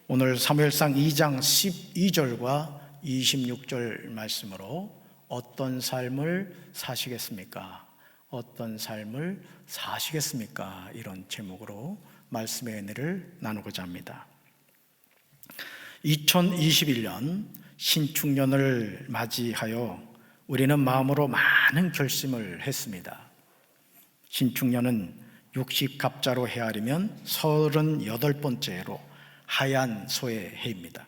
오늘 사무엘상 2장 12절과 26절 말씀으로 어떤 삶을 사시겠습니까? 어떤 삶을 사시겠습니까? 이런 제목으로 말씀의 은혜를 나누고자 합니다. 2021년 신축년을 맞이하여 우리는 마음으로 많은 결심을 했습니다. 신축년은 60갑자로 헤아리면 38번째로 하얀 소의 해입니다.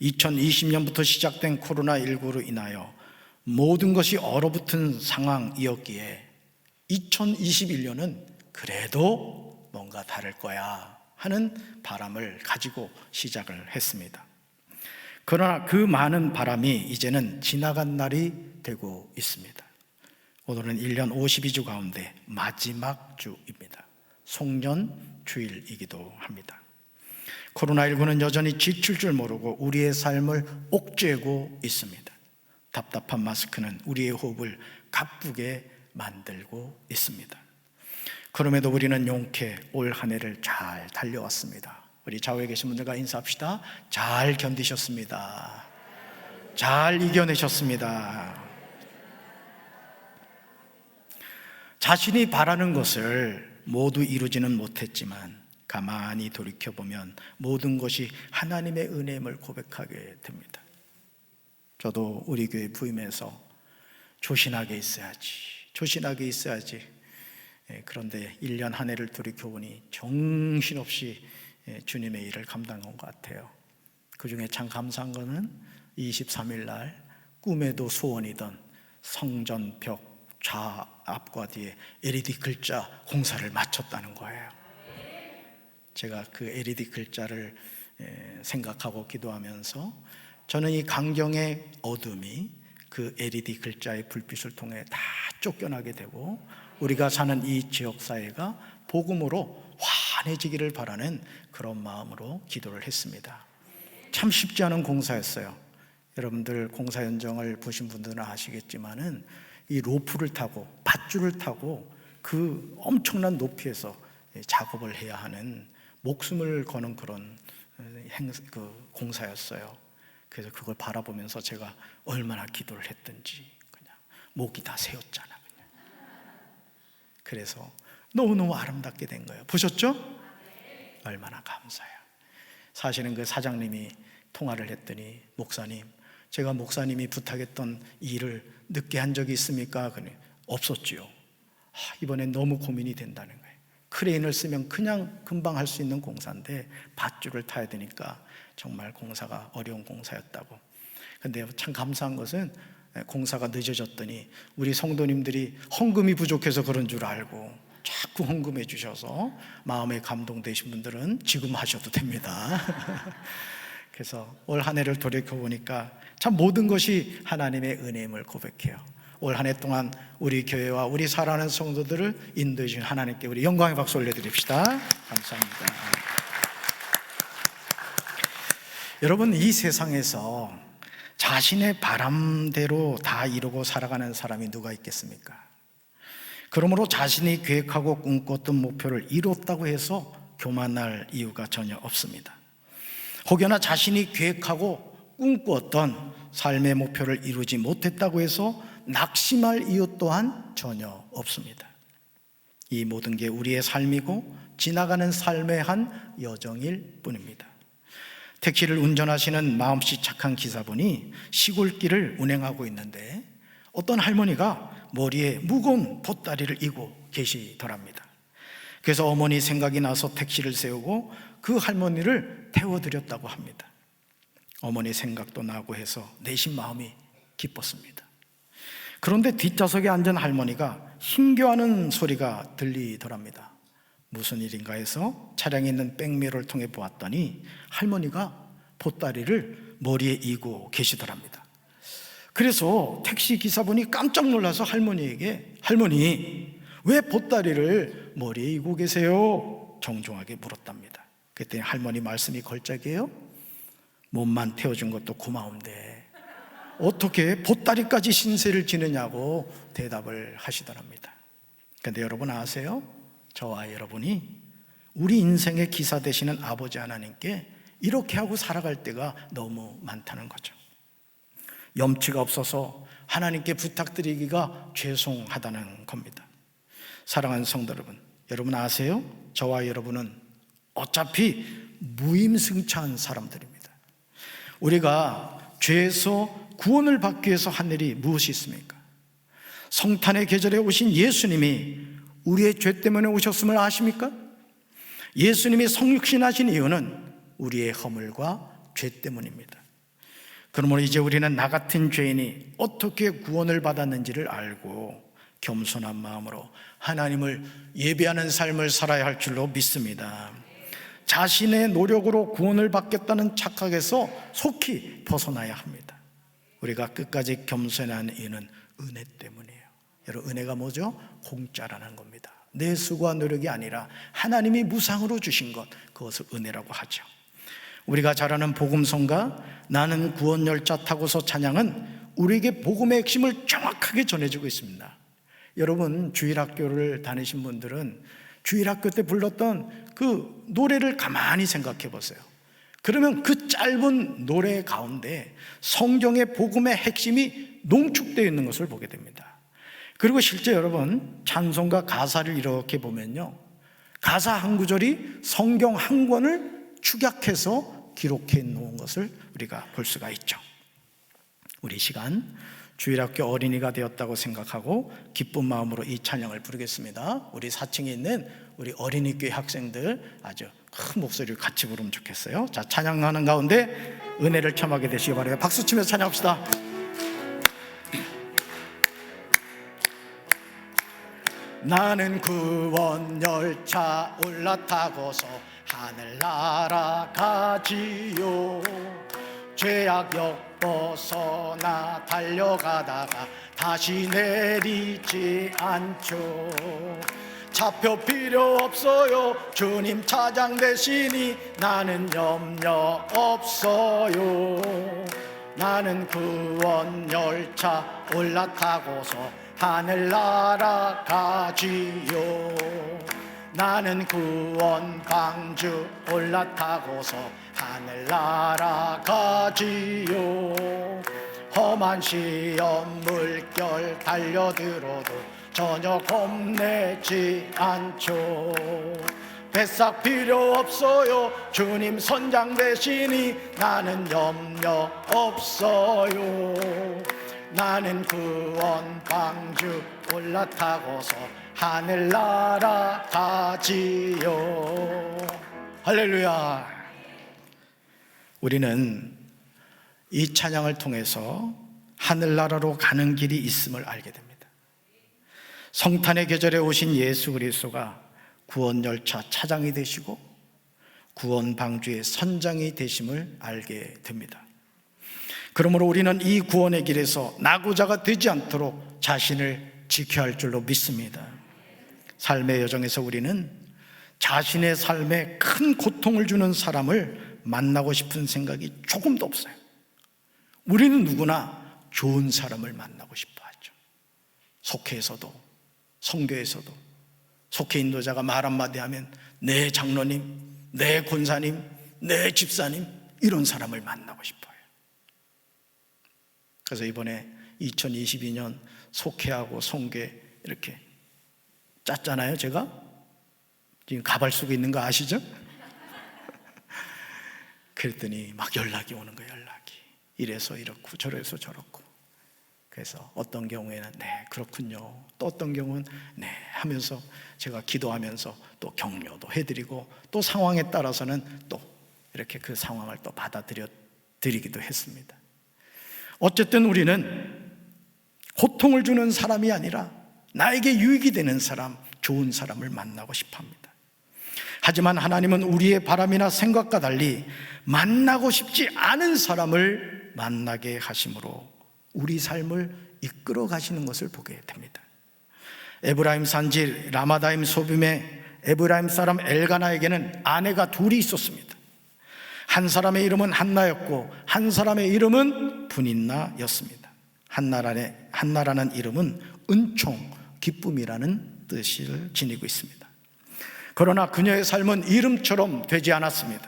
2020년부터 시작된 코로나19로 인하여 모든 것이 얼어붙은 상황이었기에 2021년은 그래도 뭔가 다를 거야 하는 바람을 가지고 시작을 했습니다. 그러나 그 많은 바람이 이제는 지나간 날이 되고 있습니다. 오늘은 1년 52주 가운데 마지막 주입니다. 송년주일이기도 합니다. 코로나19는 여전히 지칠 줄 모르고 우리의 삶을 옥죄고 있습니다. 답답한 마스크는 우리의 호흡을 가쁘게 만들고 있습니다. 그럼에도 우리는 용케 올 한 해를 잘 달려왔습니다. 우리 좌우에 계신 분들과 인사합시다. 잘 견디셨습니다. 잘 이겨내셨습니다. 자신이 바라는 것을 모두 이루지는 못했지만 가만히 돌이켜보면 모든 것이 하나님의 은혜임을 고백하게 됩니다. 저도 우리 교회 부임해서 조신하게 있어야지. 그런데 1년 한 해를 돌이켜보니 정신없이 주님의 일을 감당한 것 같아요. 그 중에 참 감사한 것은 23일 날 꿈에도 소원이던 성전 벽 좌앞과 뒤에 LED 글자 공사를 마쳤다는 거예요. 제가 그 LED 글자를 생각하고 기도하면서 저는 이 강경의 어둠이 그 LED 글자의 불빛을 통해 다 쫓겨나게 되고 우리가 사는 이 지역사회가 복음으로 환해지기를 바라는 그런 마음으로 기도를 했습니다. 참 쉽지 않은 공사였어요. 여러분들 공사 현장을 보신 분들은 아시겠지만은 이 로프를 타고 밧줄을 타고 그 엄청난 높이에서 작업을 해야 하는 목숨을 거는 그런 공사였어요. 그래서 그걸 바라보면서 제가 얼마나 기도를 했든지 그냥 목이 다 새었잖아. 그냥. 그래서 너무너무 아름답게 된 거예요. 보셨죠? 얼마나 감사해요. 사실은 그 사장님이 통화를 했더니 목사님, 제가 목사님이 부탁했던 일을 늦게 한 적이 있습니까? 그랬더니 없었지요. 이번엔 너무 고민이 된다는 거예요. 크레인을 쓰면 그냥 금방 할 수 있는 공사인데 밧줄을 타야 되니까 정말 공사가 어려운 공사였다고. 근데 참 감사한 것은 공사가 늦어졌더니 우리 성도님들이 헌금이 부족해서 그런 줄 알고 자꾸 헌금해 주셔서 마음에 감동되신 분들은 지금 하셔도 됩니다. 그래서 올 한 해를 돌이켜보니까 참 모든 것이 하나님의 은혜임을 고백해요. 올 한 해 동안 우리 교회와 우리 사랑하는 성도들을 인도해 주신 하나님께 우리 영광의 박수 올려드립시다. 감사합니다. 여러분, 이 세상에서 자신의 바람대로 다 이루고 살아가는 사람이 누가 있겠습니까? 그러므로 자신이 계획하고 꿈꿨던 목표를 이뤘다고 해서 교만할 이유가 전혀 없습니다. 혹여나 자신이 계획하고 꿈꾸었던 삶의 목표를 이루지 못했다고 해서 낙심할 이유 또한 전혀 없습니다. 이 모든 게 우리의 삶이고 지나가는 삶의 한 여정일 뿐입니다. 택시를 운전하시는 마음씨 착한 기사분이 시골길을 운행하고 있는데 어떤 할머니가 머리에 무거운 보따리를 이고 계시더랍니다. 그래서 어머니 생각이 나서 택시를 세우고 그 할머니를 태워드렸다고 합니다. 어머니 생각도 나고 해서 내심 마음이 기뻤습니다. 그런데 뒷좌석에 앉은 할머니가 힘겨워하는 소리가 들리더랍니다. 무슨 일인가 해서 차량에 있는 백미러를 통해 보았더니 할머니가 보따리를 머리에 이고 계시더랍니다. 그래서 택시 기사분이 깜짝 놀라서 할머니에게 할머니, 왜 보따리를 머리에 이고 계세요? 정중하게 물었답니다. 그때 할머니 말씀이 걸작이에요. 몸만 태워준 것도 고마운데 어떻게 보따리까지 신세를 지느냐고 대답을 하시더랍니다. 그런데 여러분 아세요? 저와 여러분이 우리 인생의 기사 되시는 아버지 하나님께 이렇게 하고 살아갈 때가 너무 많다는 거죠. 염치가 없어서 하나님께 부탁드리기가 죄송하다는 겁니다. 사랑하는 성도 여러분, 여러분 아세요? 저와 여러분은 어차피 무임승차한 사람들입니다. 우리가 죄에서 구원을 받기 위해서 한 일이 무엇이 있습니까? 성탄의 계절에 오신 예수님이 우리의 죄 때문에 오셨음을 아십니까? 예수님이 성육신하신 이유는 우리의 허물과 죄 때문입니다. 그러므로 이제 우리는 나 같은 죄인이 어떻게 구원을 받았는지를 알고 겸손한 마음으로 하나님을 예배하는 삶을 살아야 할 줄로 믿습니다. 자신의 노력으로 구원을 받겠다는 착각에서 속히 벗어나야 합니다. 우리가 끝까지 겸손한 이유는 은혜 때문이에요. 여러분, 은혜가 뭐죠? 공짜라는 겁니다. 내 수고와 노력이 아니라 하나님이 무상으로 주신 것, 그것을 은혜라고 하죠. 우리가 잘 아는 복음성가 나는 구원 열차 타고서 찬양은 우리에게 복음의 핵심을 정확하게 전해주고 있습니다. 여러분, 주일학교를 다니신 분들은 주일학교 때 불렀던 그 노래를 가만히 생각해 보세요. 그러면 그 짧은 노래 가운데 성경의 복음의 핵심이 농축되어 있는 것을 보게 됩니다. 그리고 실제 여러분, 찬송가 가사를 이렇게 보면요, 가사 한 구절이 성경 한 권을 축약해서 기록해 놓은 것을 우리가 볼 수가 있죠. 우리 시간 주일학교 어린이가 되었다고 생각하고 기쁜 마음으로 이 찬양을 부르겠습니다. 우리 4층에 있는 우리 어린이교회 학생들 아주 큰 목소리를 같이 부르면 좋겠어요. 자, 찬양하는 가운데 은혜를 체험하게 되시기 바랍니다. 박수 치면서 찬양합시다. 나는 구원 열차 올라타고서 하늘 날아가지요. 죄악역 벗어나 달려가다가 다시 내리지 않죠. 차표 필요 없어요. 주님 차장 되시니 나는 염려 없어요. 나는 구원 열차 올라타고서 하늘 날아가지요. 나는 구원 방주 올라타고서 하늘 날아가지요. 험한 시험 물결 달려들어도 전혀 겁내지 않죠. 뱃삭 필요 없어요. 주님 선장 되시니 나는 염려 없어요. 나는 구원 방주 올라타고서 하늘 날아가지요. 할렐루야. 우리는 이 찬양을 통해서 하늘나라로 가는 길이 있음을 알게 됩니다. 성탄의 계절에 오신 예수 그리스도가 구원 열차 차장이 되시고 구원 방주의 선장이 되심을 알게 됩니다. 그러므로 우리는 이 구원의 길에서 낙오자가 되지 않도록 자신을 지켜야 할 줄로 믿습니다. 삶의 여정에서 우리는 자신의 삶에 큰 고통을 주는 사람을 만나고 싶은 생각이 조금도 없어요. 우리는 누구나 좋은 사람을 만나고 싶어 하죠. 속회에서도 성교에서도 속회 인도자가 말 한마디 하면 내 장로님, 내 권사님, 내 집사님, 이런 사람을 만나고 싶어요. 그래서 이번에 2022년 속회하고 성교 이렇게 짰잖아요. 제가 지금 가발 쓰고 있는 거 아시죠? 그랬더니 막 연락이 오는 거예요. 연락이 이래서 이렇고 저래서 저렇고. 그래서 어떤 경우에는 네 그렇군요, 또 어떤 경우는 네 하면서 제가 기도하면서 또 격려도 해드리고 또 상황에 따라서는 또 이렇게 그 상황을 또 받아들이기도 했습니다. 어쨌든 우리는 고통을 주는 사람이 아니라 나에게 유익이 되는 사람, 좋은 사람을 만나고 싶어 합니다. 하지만 하나님은 우리의 바람이나 생각과 달리 만나고 싶지 않은 사람을 만나게 하심으로 우리 삶을 이끌어 가시는 것을 보게 됩니다. 에브라임 산지 라마다임 소빔의 에브라임 사람 엘가나에게는 아내가 둘이 있었습니다. 한 사람의 이름은 한나였고 한 사람의 이름은 분인나였습니다. 한나라는 이름은 은총, 기쁨이라는 뜻을 지니고 있습니다. 그러나 그녀의 삶은 이름처럼 되지 않았습니다.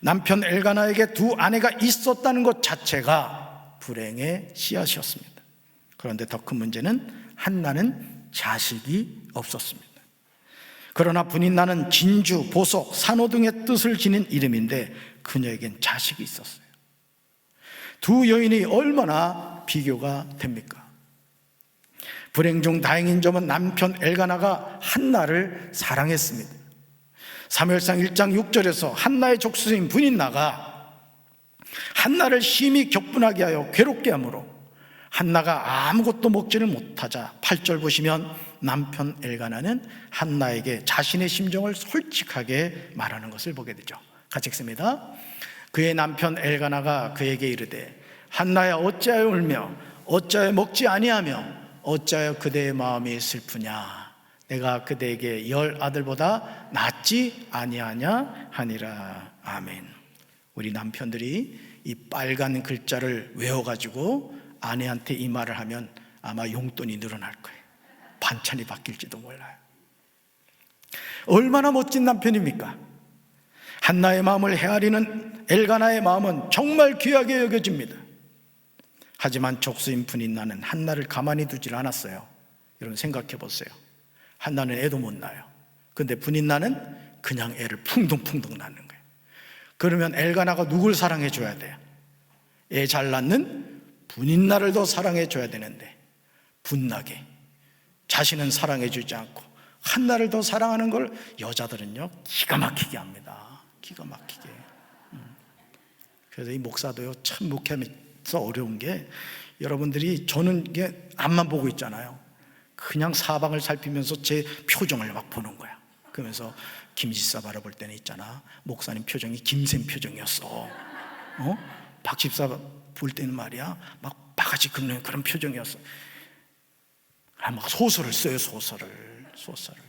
남편 엘가나에게 두 아내가 있었다는 것 자체가 불행의 씨앗이었습니다. 그런데 더 큰 문제는 한나는 자식이 없었습니다. 그러나 분인나는 진주, 보석, 산호 등의 뜻을 지닌 이름인데 그녀에겐 자식이 있었어요. 두 여인이 얼마나 비교가 됩니까? 불행 중 다행인 점은 남편 엘가나가 한나를 사랑했습니다. 사무엘상 1장 6절에서 한나의 족수인 분인나가 한나를 심히 격분하게 하여 괴롭게 하므로 한나가 아무것도 먹지를 못하자 8절 보시면 남편 엘가나는 한나에게 자신의 심정을 솔직하게 말하는 것을 보게 되죠. 같이 읽습니다. 그의 남편 엘가나가 그에게 이르되 한나야 어찌하여 울며 어찌하여 먹지 아니하며 어찌하여 그대의 마음이 슬프냐 내가 그대에게 10 아들보다 낫지 아니하냐 하니라. 아멘. 우리 남편들이 이 빨간 글자를 외워가지고 아내한테 이 말을 하면 아마 용돈이 늘어날 거예요. 반찬이 바뀔지도 몰라요. 얼마나 멋진 남편입니까? 한나의 마음을 헤아리는 엘가나의 마음은 정말 귀하게 여겨집니다. 하지만 족수인 분인나는 한나를 가만히 두질 않았어요. 여러분 생각해 보세요. 한나는 애도 못 낳아요. 근데 분인나는 그냥 애를 풍덩풍덩 낳는 거예요. 그러면 엘가나가 누굴 사랑해 줘야 돼요? 애 잘 낳는 분인나를 더 사랑해 줘야 되는데 분나게 자신은 사랑해 주지 않고 한나를 더 사랑하는 걸 여자들은요 기가 막히게 합니다. 기가 막히게. 그래서 이 목사도요 참 목회하면서 어려운 게 여러분들이 저는 이게 앞만 보고 있잖아요. 그냥 사방을 살피면서 제 표정을 막 보는 거야. 그러면서 김집사 바라볼 때는 있잖아, 목사님 표정이 김샘 표정이었어. 박 집사 볼 때는 말이야 막 바가지 긁는 그런 표정이었어. 막 소설을 써요. 소설을.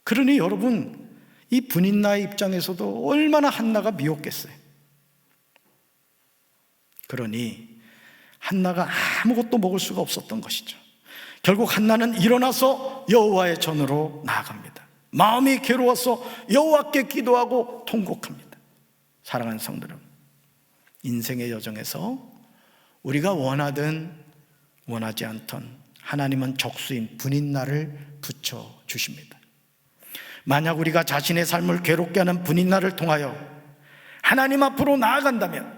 그러니 여러분 이 분인나의 입장에서도 얼마나 한나가 미웠겠어요. 그러니 한나가 아무것도 먹을 수가 없었던 것이죠. 결국 한나는 일어나서 여호와의 전으로 나아갑니다. 마음이 괴로워서 여호와께 기도하고 통곡합니다. 사랑하는 성도들, 인생의 여정에서 우리가 원하든 원하지 않던 하나님은 적수인 분인나를 붙여주십니다. 만약 우리가 자신의 삶을 괴롭게 하는 분인나를 통하여 하나님 앞으로 나아간다면,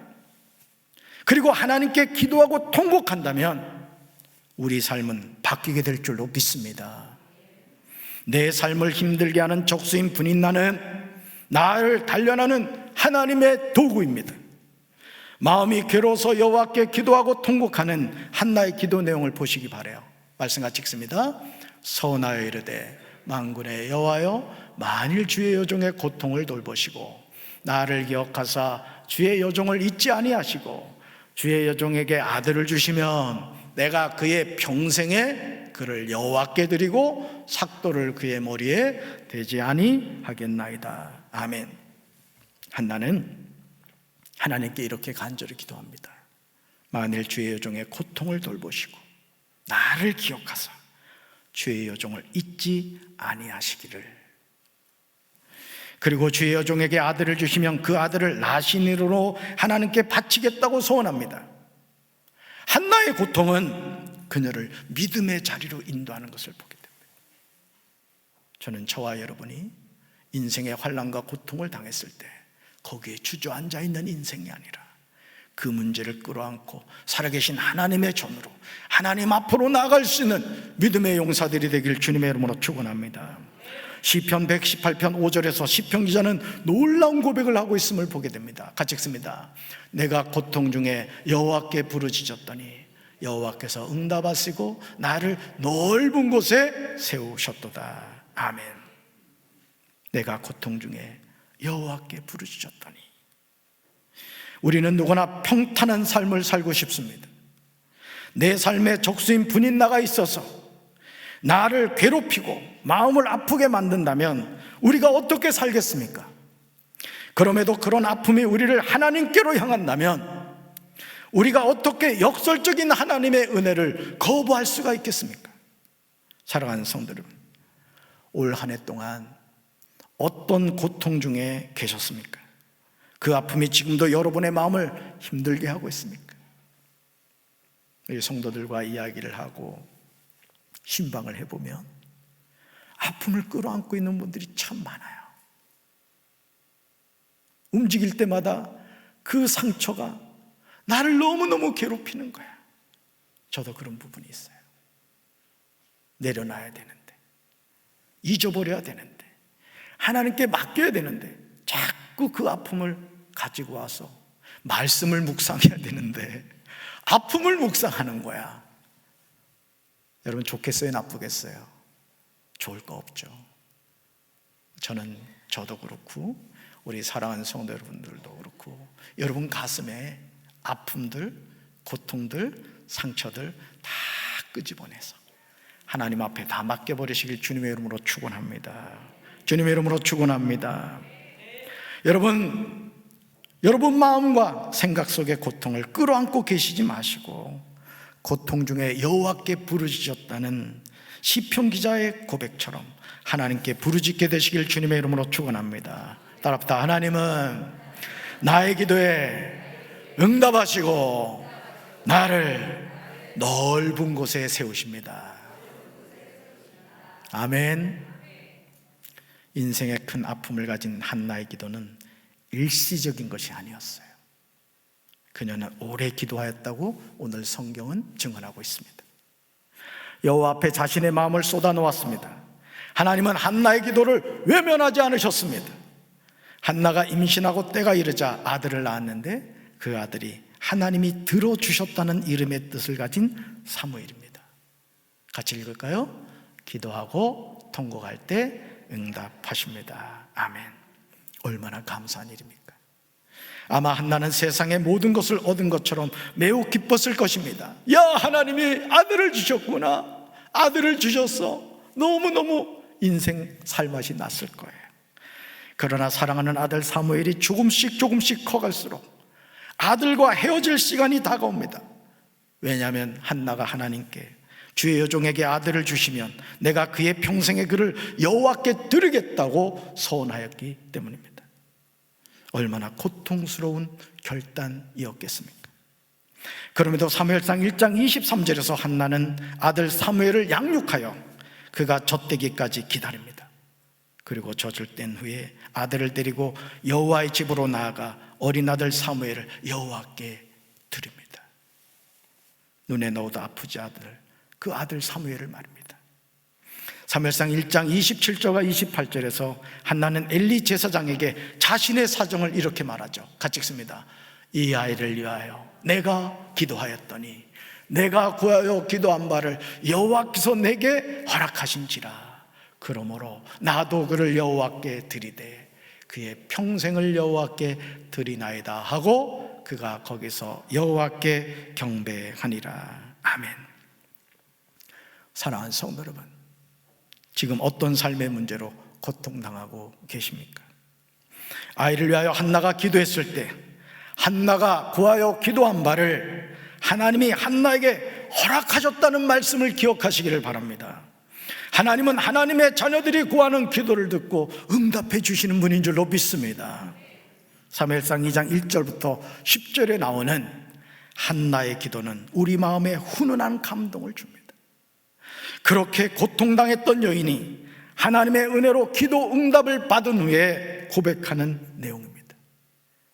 그리고 하나님께 기도하고 통곡한다면 우리 삶은 바뀌게 될 줄로 믿습니다. 내 삶을 힘들게 하는 적수인 분인나는 나를 단련하는 하나님의 도구입니다. 마음이 괴로워서 여호와께 기도하고 통곡하는 한나의 기도 내용을 보시기 바라요. 말씀 같이 읽습니다. 서원하여 이르되 만군의 여호와여, 만일 주의 여종의 고통을 돌보시고 나를 기억하사 주의 여종을 잊지 아니하시고 주의 여종에게 아들을 주시면 내가 그의 평생에 그를 여호와께 드리고 삭도를 그의 머리에 대지 아니하겠나이다. 아멘. 한나는 하나님께 이렇게 간절히 기도합니다. 만일 주의 여종의 고통을 돌보시고 나를 기억하사 주의 여종을 잊지 아니하시기를, 그리고 주의 여종에게 아들을 주시면 그 아들을 나신으로 하나님께 바치겠다고 소원합니다. 한나의 고통은 그녀를 믿음의 자리로 인도하는 것을 보게 됩니다. 저는 저와 여러분이 인생의 환난과 고통을 당했을 때 거기에 주저앉아 있는 인생이 아니라 그 문제를 끌어안고 살아계신 하나님의 전으로 하나님 앞으로 나아갈 수 있는 믿음의 용사들이 되길 주님의 이름으로 축원합니다. 시편 118편 5절에서 시편 기자는 놀라운 고백을 하고 있음을 보게 됩니다. 같이 읽습니다. 내가 고통 중에 여호와께 부르짖었더니 여호와께서 응답하시고 나를 넓은 곳에 세우셨도다. 아멘. 내가 고통 중에 여호와께 부르짖었더니, 우리는 누구나 평탄한 삶을 살고 싶습니다. 내 삶에 적수인 분인나가 있어서 나를 괴롭히고 마음을 아프게 만든다면 우리가 어떻게 살겠습니까? 그럼에도 그런 아픔이 우리를 하나님께로 향한다면 우리가 어떻게 역설적인 하나님의 은혜를 거부할 수가 있겠습니까? 사랑하는 성도 여러분, 올 한 해 동안 어떤 고통 중에 계셨습니까? 그 아픔이 지금도 여러분의 마음을 힘들게 하고 있습니까? 우리 성도들과 이야기를 하고 신방을 해보면 아픔을 끌어안고 있는 분들이 참 많아요. 움직일 때마다 그 상처가 나를 너무너무 괴롭히는 거야. 저도 그런 부분이 있어요. 내려놔야 되는데, 잊어버려야 되는데, 하나님께 맡겨야 되는데 자꾸 그 아픔을 가지고 와서 말씀을 묵상해야 되는데 아픔을 묵상하는 거야. 여러분, 좋겠어요? 나쁘겠어요? 좋을 거 없죠. 저도 그렇고 우리 사랑하는 성도 여러분들도 그렇고 여러분 가슴에 아픔들, 고통들, 상처들 다 끄집어내서 하나님 앞에 다 맡겨버리시길 주님의 이름으로 축원합니다. 주님의 이름으로 축원합니다. 여러분 마음과 생각 속의 고통을 끌어안고 계시지 마시고 고통 중에 여호와께 부르짖었다는 시편 기자의 고백처럼 하나님께 부르짖게 되시길 주님의 이름으로 축원합니다. 따라합시다. 하나님은 나의 기도에 응답하시고 나를 넓은 곳에 세우십니다. 아멘. 인생의 큰 아픔을 가진 한나의 기도는 일시적인 것이 아니었어요. 그녀는 오래 기도하였다고 오늘 성경은 증언하고 있습니다. 여호와 앞에 자신의 마음을 쏟아놓았습니다. 하나님은 한나의 기도를 외면하지 않으셨습니다. 한나가 임신하고 때가 이르자 아들을 낳았는데 그 아들이 하나님이 들어주셨다는 이름의 뜻을 가진 사무엘입니다. 같이 읽을까요? 기도하고 통곡할 때 응답하십니다. 아멘. 얼마나 감사한 일입니까? 아마 한나는 세상의 모든 것을 얻은 것처럼 매우 기뻤을 것입니다. 야, 하나님이 아들을 주셨구나. 아들을 주셨어. 너무너무 인생 살맛이 났을 거예요. 그러나 사랑하는 아들 사무엘이 조금씩 커갈수록 아들과 헤어질 시간이 다가옵니다. 왜냐하면 한나가 하나님께 주의 여종에게 아들을 주시면 내가 그의 평생의 그를 여호와께 드리겠다고 서원하였기 때문입니다. 얼마나 고통스러운 결단이었겠습니까? 그럼에도 사무엘상 1장 23절에서 한나는 아들 사무엘을 양육하여 그가 젖되기까지 기다립니다. 그리고 젖을 뗀 후에 아들을 데리고 여호와의 집으로 나아가 어린 아들 사무엘을 여호와께 드립니다. 눈에 넣어도 아프지 그 아들 사무엘을 말입니다. 사무엘상 1장 27절과 28절에서 한나는 엘리 제사장에게 자신의 사정을 이렇게 말하죠. 같이 읽습니다. 이 아이를 위하여 내가 기도하였더니 내가 구하여 기도한 바를 여호와께서 내게 허락하신지라. 그러므로 나도 그를 여호와께 드리되 그의 평생을 여호와께 드리나이다 하고 그가 거기서 여호와께 경배하니라. 아멘. 사랑하는 성도 여러분, 지금 어떤 삶의 문제로 고통당하고 계십니까? 아이를 위하여 한나가 기도했을 때 한나가 구하여 기도한 바를 하나님이 한나에게 허락하셨다는 말씀을 기억하시기를 바랍니다. 하나님은 하나님의 자녀들이 구하는 기도를 듣고 응답해 주시는 분인 줄로 믿습니다. 사무엘상 2장 1절부터 10절에 나오는 한나의 기도는 우리 마음에 훈훈한 감동을 줍니다. 그렇게 고통당했던 여인이 하나님의 은혜로 기도 응답을 받은 후에 고백하는 내용입니다.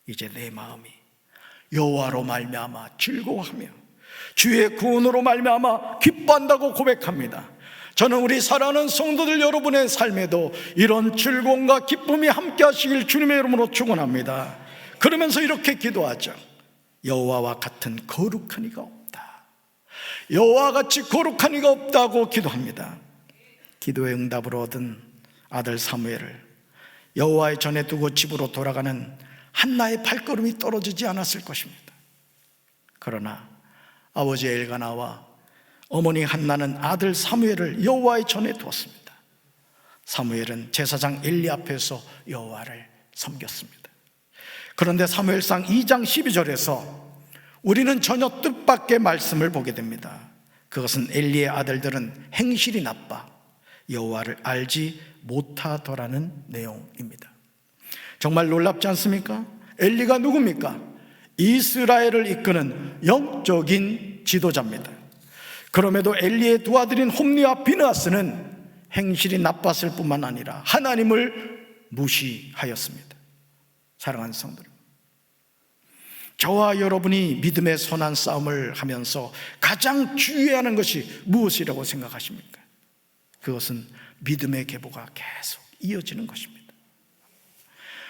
이제 내 마음이 여호와로 말미암아 즐거워하며 주의 구원으로 말미암아 기뻐한다고 고백합니다. 저는 우리 사랑하는 성도들 여러분의 삶에도 이런 즐거움과 기쁨이 함께 하시길 주님의 이름으로 축원합니다. 그러면서 이렇게 기도하죠. 여호와와 같은 거룩한 이가 없다. 여호와 같이 거룩한 이가 없다고 기도합니다. 기도의 응답으로 얻은 아들 사무엘을 여호와의 전에 두고 집으로 돌아가는 한나의 발걸음이 떨어지지 않았을 것입니다. 그러나 아버지 엘가나와 어머니 한나는 아들 사무엘을 여호와의 전에 두었습니다. 사무엘은 제사장 엘리 앞에서 여호와를 섬겼습니다. 그런데 사무엘상 2장 12절에서 우리는 전혀 뜻밖의 말씀을 보게 됩니다. 그것은 엘리의 아들들은 행실이 나빠 여호와를 알지 못하더라는 내용입니다. 정말 놀랍지 않습니까? 엘리가 누굽니까? 이스라엘을 이끄는 영적인 지도자입니다. 그럼에도 엘리의 두 아들인 홈리와 비느하스는 행실이 나빴을 뿐만 아니라 하나님을 무시하였습니다. 사랑하는 성도 여러분, 저와 여러분이 믿음의 선한 싸움을 하면서 가장 주의해야 하는 것이 무엇이라고 생각하십니까? 그것은 믿음의 계보가 계속 이어지는 것입니다.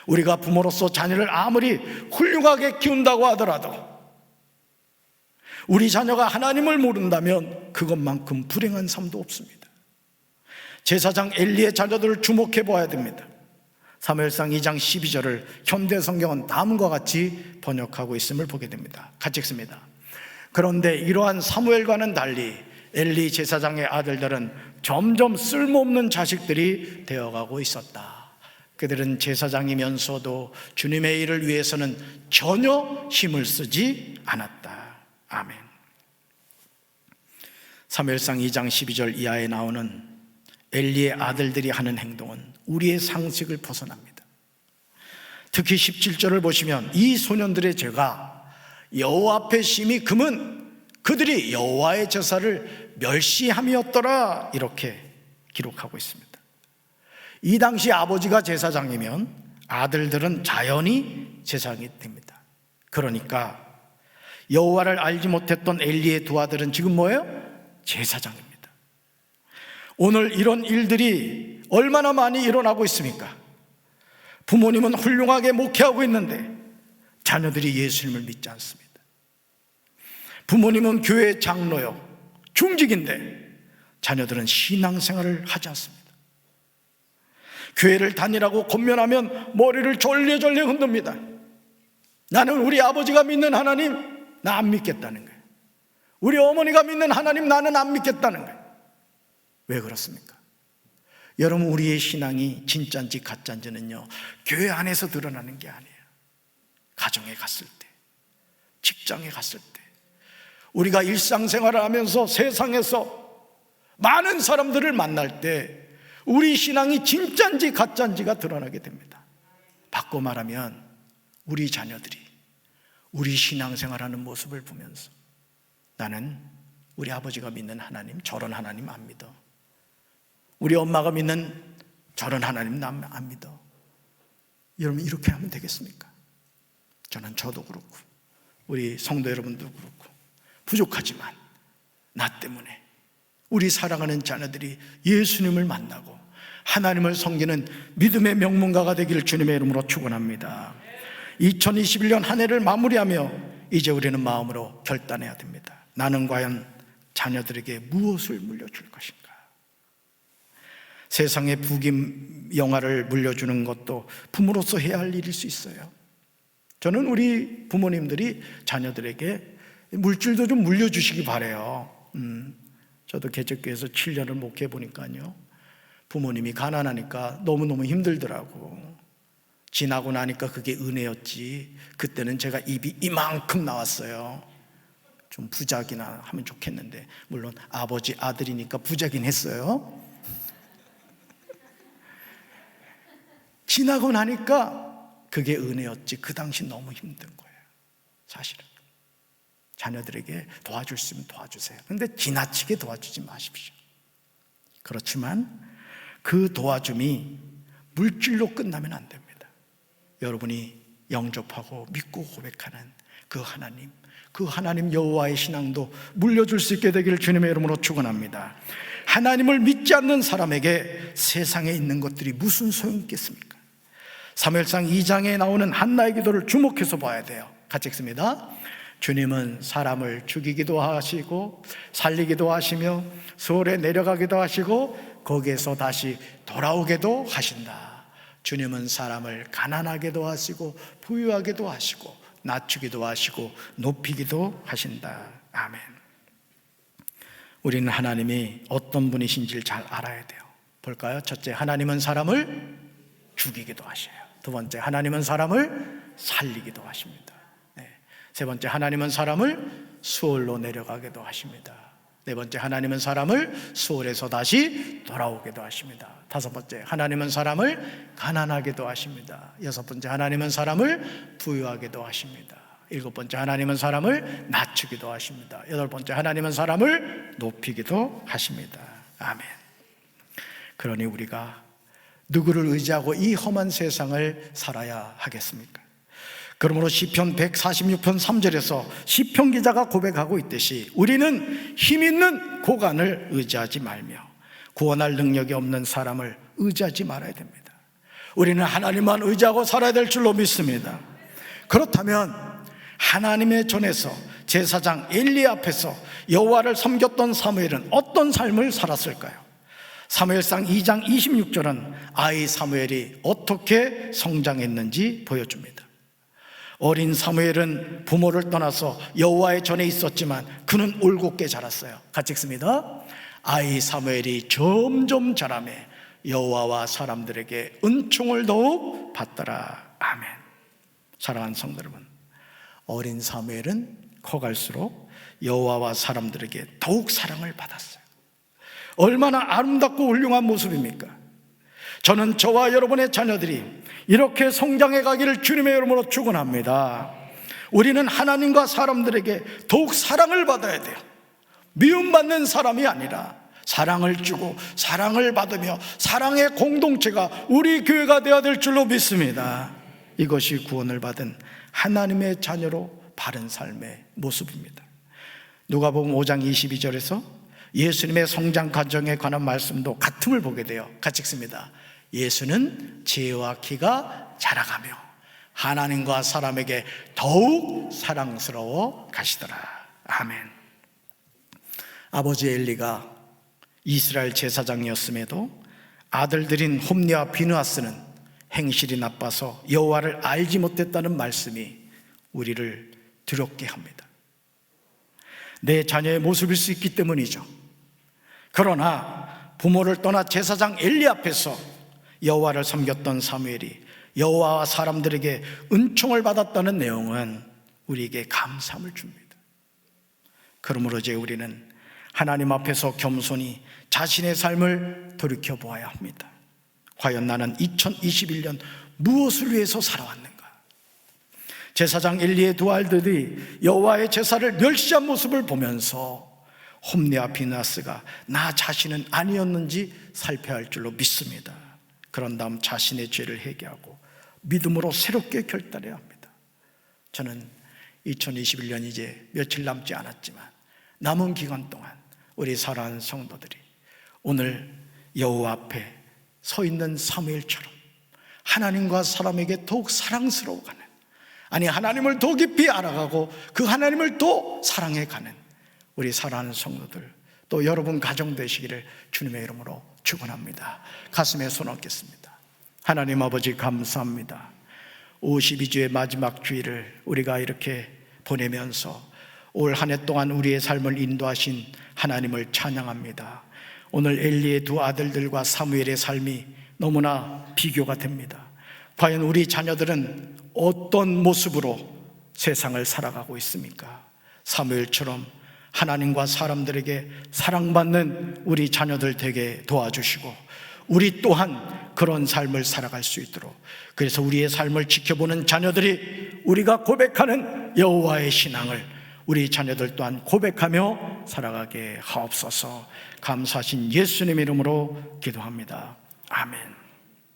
우리가 부모로서 자녀를 아무리 훌륭하게 키운다고 하더라도 우리 자녀가 하나님을 모른다면 그것만큼 불행한 삶도 없습니다. 제사장 엘리의 자녀들을 주목해 보아야 됩니다. 사무엘상 2장 12절을 현대 성경은 다음과 같이 번역하고 있음을 보게 됩니다. 같이 읽습니다. 그런데 이러한 사무엘과는 달리 엘리 제사장의 아들들은 점점 쓸모없는 자식들이 되어가고 있었다. 그들은 제사장이면서도 주님의 일을 위해서는 전혀 힘을 쓰지 않았다. 아멘. 사무엘상 2장 12절 이하에 나오는 엘리의 아들들이 하는 행동은 우리의 상식을 벗어납니다. 특히 17절을 보시면 이 소년들의 죄가 여호와 앞에 심히 금은 그들이 여호와의 제사를 멸시함이었더라, 이렇게 기록하고 있습니다. 이 당시 아버지가 제사장이면 아들들은 자연히 제사장이 됩니다. 그러니까 여호와를 알지 못했던 엘리의 두 아들은 지금 뭐예요? 제사장입니다. 오늘 이런 일들이 얼마나 많이 일어나고 있습니까? 부모님은 훌륭하게 목회하고 있는데 자녀들이 예수님을 믿지 않습니다. 부모님은 교회 장로요, 중직인데 자녀들은 신앙생활을 하지 않습니다. 교회를 다니라고 권면하면 머리를 졸려졸려 흔듭니다. 나는 우리 아버지가 믿는 하나님 나 안 믿겠다는 거예요. 우리 어머니가 믿는 하나님 나는 안 믿겠다는 거예요. 왜 그렇습니까? 여러분, 우리의 신앙이 진짜인지 가짜인지는요, 교회 안에서 드러나는 게 아니에요. 가정에 갔을 때, 직장에 갔을 때, 우리가 일상생활을 하면서 세상에서 많은 사람들을 만날 때 우리 신앙이 진짜인지 가짜인지가 드러나게 됩니다. 바꿔 말하면 우리 자녀들이 우리 신앙생활하는 모습을 보면서 나는 우리 아버지가 믿는 하나님, 저런 하나님 안 믿어. 우리 엄마가 믿는 저런 하나님 난 안 믿어. 여러분, 이렇게 하면 되겠습니까? 저도 그렇고 우리 성도 여러분도 그렇고 부족하지만 나 때문에 우리 사랑하는 자녀들이 예수님을 만나고 하나님을 섬기는 믿음의 명문가가 되기를 주님의 이름으로 축원합니다. 2021년 한 해를 마무리하며 이제 우리는 마음으로 결단해야 됩니다. 나는 과연 자녀들에게 무엇을 물려줄 것인가? 세상의 부김 영화를 물려주는 것도 부모로서 해야 할 일일 수 있어요. 저는 우리 부모님들이 자녀들에게 물질도 좀 물려주시기 바라요. 저도 개척교회에서 7년을 목회해 보니까요, 부모님이 가난하니까 너무너무 힘들더라고. 지나고 나니까 그게 은혜였지, 그때는 제가 입이 이만큼 나왔어요. 좀 부작이나 하면 좋겠는데, 물론 아버지 아들이니까 부작이긴 했어요. 지나고 나니까 그게 은혜였지, 그 당시 너무 힘든 거예요. 사실은 자녀들에게 도와줄 수 있으면 도와주세요. 그런데 지나치게 도와주지 마십시오. 그렇지만 그 도와줌이 물질로 끝나면 안 됩니다. 여러분이 영접하고 믿고 고백하는 그 하나님 여호와의 신앙도 물려줄 수 있게 되기를 주님의 이름으로 축원합니다. 하나님을 믿지 않는 사람에게 세상에 있는 것들이 무슨 소용이 있겠습니까? 사무엘상 2장에 나오는 한나의 기도를 주목해서 봐야 돼요. 같이 읽습니다. 주님은 사람을 죽이기도 하시고 살리기도 하시며 수월에 내려가기도 하시고 거기에서 다시 돌아오게도 하신다. 주님은 사람을 가난하게도 하시고 부유하게도 하시고 낮추기도 하시고 높이기도 하신다. 아멘. 우리는 하나님이 어떤 분이신지를 잘 알아야 돼요. 볼까요? 첫째, 하나님은 사람을 죽이기도 하셔요. 두 번째, 하나님은 사람을 살리기도 하십니다. 세 번째, 하나님은 사람을 수월로 내려가기도 하십니다. 네 번째, 하나님은 사람을 수월해서 다시 돌아오게도 하십니다. 다섯 번째, 하나님은 사람을 가난하게도 하십니다. 여섯 번째, 하나님은 사람을 부유하게도 하십니다. 일곱 번째, 하나님은 사람을 낮추기도 하십니다. 여덟 번째, 하나님은 사람을 높이기도 하십니다. 아멘. 그러니 우리가 누구를 의지하고 이 험한 세상을 살아야 하겠습니까? 그러므로 시편 146편 3절에서 시편 기자가 고백하고 있듯이 우리는 힘있는 고관을 의지하지 말며 구원할 능력이 없는 사람을 의지하지 말아야 됩니다. 우리는 하나님만 의지하고 살아야 될 줄로 믿습니다. 그렇다면 하나님의 전에서 제사장 엘리 앞에서 여호와를 섬겼던 사무엘은 어떤 삶을 살았을까요? 사무엘상 2장 26절은 아이 사무엘이 어떻게 성장했는지 보여줍니다. 어린 사무엘은 부모를 떠나서 여호와의 전에 있었지만 그는 올곧게 자랐어요. 같이 읽습니다. 아이 사무엘이 점점 자라며 여호와와 사람들에게 은총을 더욱 받더라. 아멘. 사랑하는 성도 여러분, 어린 사무엘은 커갈수록 여호와와 사람들에게 더욱 사랑을 받았어요. 얼마나 아름답고 훌륭한 모습입니까? 저는 저와 여러분의 자녀들이 이렇게 성장해 가기를 주님의 이름으로 축원합니다. 우리는 하나님과 사람들에게 더욱 사랑을 받아야 돼요. 미움받는 사람이 아니라 사랑을 주고 사랑을 받으며 사랑의 공동체가 우리 교회가 되어야 될 줄로 믿습니다. 이것이 구원을 받은 하나님의 자녀로 바른 삶의 모습입니다. 누가복음 5장 22절에서 예수님의 성장 과정에 관한 말씀도 같음을 보게 돼요. 같이 읽습니다. 예수는 지혜와 키가 자라가며 하나님과 사람에게 더욱 사랑스러워 가시더라. 아멘. 아버지 엘리가 이스라엘 제사장이었음에도 아들들인 홈니와 비느하스는 행실이 나빠서 여호와를 알지 못했다는 말씀이 우리를 두렵게 합니다. 내 자녀의 모습일 수 있기 때문이죠. 그러나 부모를 떠나 제사장 엘리 앞에서 여호와를 섬겼던 사무엘이 여호와와 사람들에게 은총을 받았다는 내용은 우리에게 감사함을 줍니다. 그러므로 이제 우리는 하나님 앞에서 겸손히 자신의 삶을 돌이켜보아야 합니다. 과연 나는 2021년 무엇을 위해서 살아왔는가? 제사장 엘리의 두 아들들이 여호와의 제사를 멸시한 모습을 보면서 홈리와 비느하스가 나 자신은 아니었는지 살펴야 할 줄로 믿습니다. 그런 다음 자신의 죄를 회개하고 믿음으로 새롭게 결단해야 합니다. 저는 2021년 이제 며칠 남지 않았지만 남은 기간 동안 우리 사랑하는 성도들이 오늘 여호와 앞에 서 있는 사무엘처럼 하나님과 사람에게 더욱 사랑스러워가는, 아니 하나님을 더 깊이 알아가고 그 하나님을 더 사랑해가는 우리 사랑하는 성도들, 또 여러분 가정 되시기를 주님의 이름으로 축원합니다. 가슴에 손 얹겠습니다. 하나님 아버지 감사합니다. 52주의 마지막 주일을 우리가 이렇게 보내면서 올 한 해 동안 우리의 삶을 인도하신 하나님을 찬양합니다. 오늘 엘리의 두 아들들과 사무엘의 삶이 너무나 비교가 됩니다. 과연 우리 자녀들은 어떤 모습으로 세상을 살아가고 있습니까? 사무엘처럼 하나님과 사람들에게 사랑받는 우리 자녀들 되게 도와주시고 우리 또한 그런 삶을 살아갈 수 있도록, 그래서 우리의 삶을 지켜보는 자녀들이 우리가 고백하는 여호와의 신앙을 우리 자녀들 또한 고백하며 살아가게 하옵소서. 감사하신 예수님 이름으로 기도합니다. 아멘.